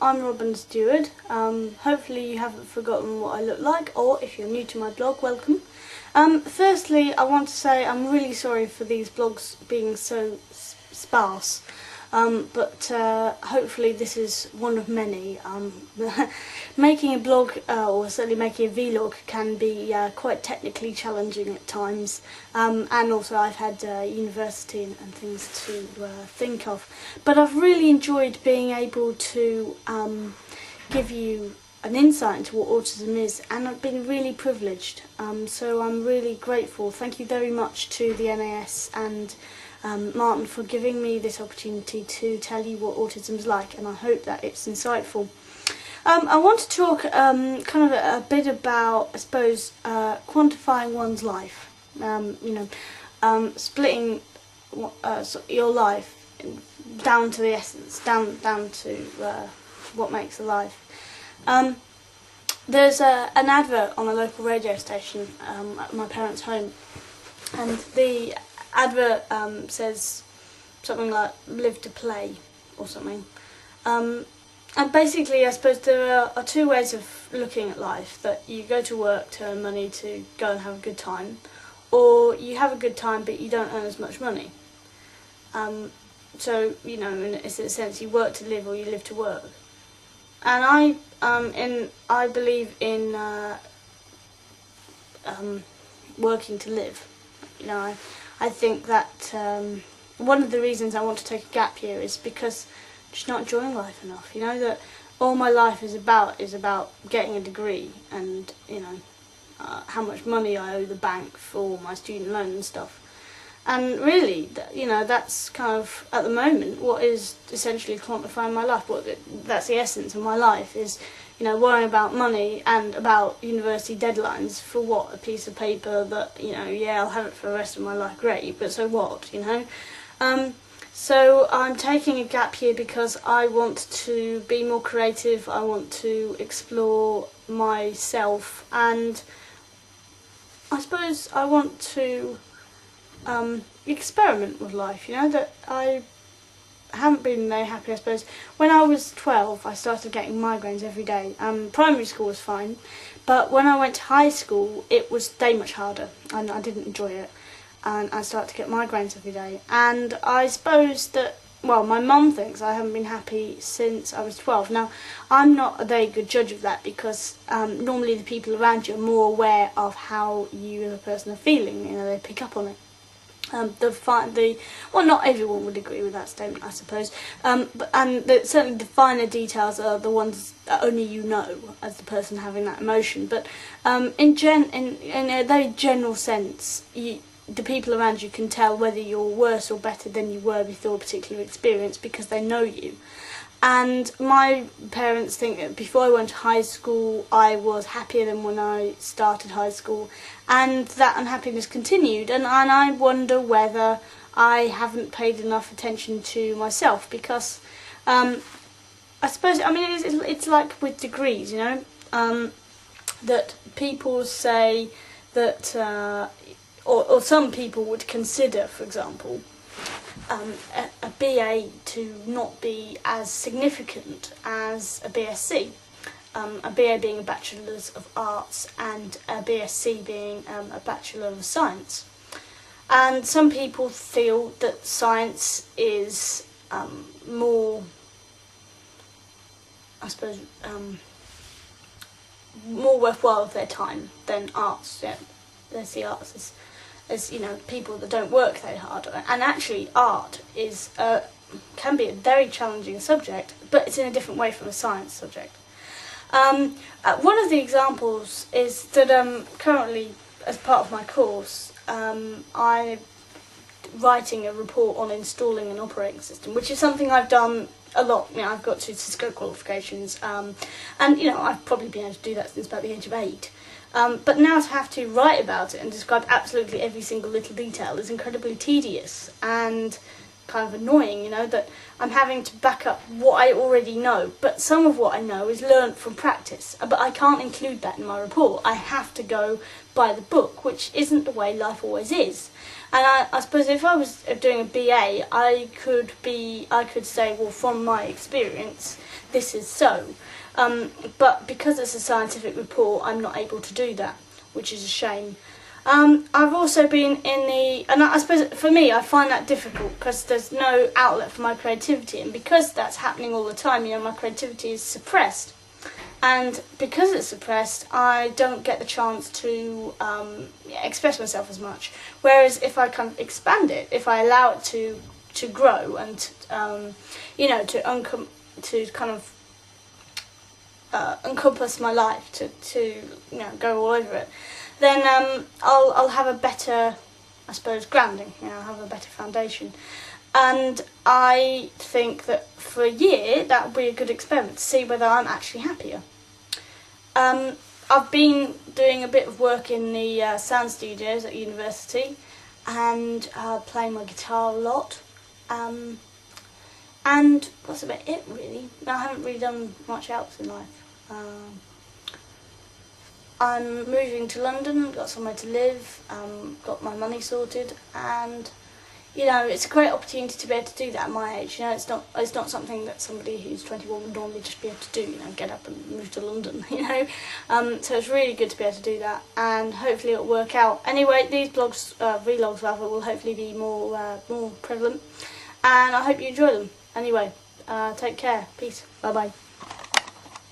I'm Robin Stewart. Hopefully you haven't forgotten what I look like, or if you're new to my blog, welcome. Firstly, I want to say I'm really sorry for these blogs being so sparse, but hopefully this is one of many. Making a blog, or certainly making a vlog, can be quite technically challenging at times, and also I've had university and things to think of. But I've really enjoyed being able to give you an insight into what autism is, and I've been really privileged, so I'm really grateful. Thank you very much to the NAS and Martin for giving me this opportunity to tell you what autism's like, and I hope that it's insightful. I want to talk kind of a bit about, I suppose, quantifying one's life, splitting your life down to the essence, down to what makes a life. There's an advert on a local radio station at my parents' home, and the advert says something like "live to play" or something. And basically, I suppose there are two ways of looking at life: that you go to work to earn money to go and have a good time, or you have a good time but you don't earn as much money. So, in a sense, you work to live or you live to work. And I believe in working to live. I think that one of the reasons I want to take a gap year is because I'm just not enjoying life enough. That all my life is about getting a degree, and how much money I owe the bank for my student loan and stuff. And really, that's kind of, at the moment, what is essentially quantifying my life. That's the essence of my life, is, worrying about money and about university deadlines for what? A piece of paper that, I'll have it for the rest of my life, great, but so what, So I'm taking a gap year because I want to be more creative, I want to explore myself, and I suppose I want to experiment with life, that I haven't been very happy, I suppose. When I was 12, I started getting migraines every day. Primary school was fine, but when I went to high school, it was day much harder, and I didn't enjoy it, and I started to get migraines every day. And I suppose that, my mum thinks I haven't been happy since I was 12. Now, I'm not a very good judge of that, because normally the people around you are more aware of how you as a person are feeling, they pick up on it. Not everyone would agree with that statement, I suppose, certainly the finer details are the ones that only you know as the person having that emotion. But in a very general sense, the people around you can tell whether you're worse or better than you were before a particular experience, because they know you. And my parents think that before I went to high school, I was happier than when I started high school, and that unhappiness continued. And I wonder whether I haven't paid enough attention to myself, because I suppose, it's like with degrees, that people say that, or some people would consider, for example, a BA to not be as significant as a BSc. A BA being a Bachelor's of Arts and a BSc being a Bachelor of Science. And some people feel that science is more, I suppose, more worthwhile of their time than arts. Yeah, they see arts as people that don't work very hard. And actually, art is can be a very challenging subject, but it's in a different way from a science subject. One of the examples is that currently, as part of my course, I'm writing a report on installing an operating system, which is something I've done a lot. I've got two Cisco qualifications, and I've probably been able to do that since about the age of 8. But now to have to write about it and describe absolutely every single little detail is incredibly tedious, and kind of annoying, you know, that I'm having to back up what I already know. But some of what I know is learnt from practice. But I can't include that in my report. I have to go by the book, which isn't the way life always is. And I suppose if I was doing a BA, I could say, well, from my experience, this is so. But because it's a scientific report, I'm not able to do that, which is a shame. I've also been and I suppose for me, I find that difficult because there's no outlet for my creativity, and because that's happening all the time, you know, my creativity is suppressed. And because it's suppressed, I don't get the chance to express myself as much. Whereas if I kind of expand it, if I allow it to grow and you know, to kind of encompass my life, to you know, go all over it, then I'll have a better, I suppose, grounding. You know, I'll have a better foundation. And I think that for a year that would be a good experiment to see whether I'm actually happier. I've been doing a bit of work in the sound studios at university, and playing my guitar a lot. And that's about it, really. I haven't really done much else in life. I'm moving to London, got somewhere to live, got my money sorted, and you know, it's a great opportunity to be able to do that at my age. You know, it's not something that somebody who's 21 would normally just be able to do. You know, get up and move to London. You know, so it's really good to be able to do that, and hopefully it'll work out. Anyway, these blogs, vlogs rather, will hopefully be more prevalent, and I hope you enjoy them. Anyway, take care. Peace. Bye bye.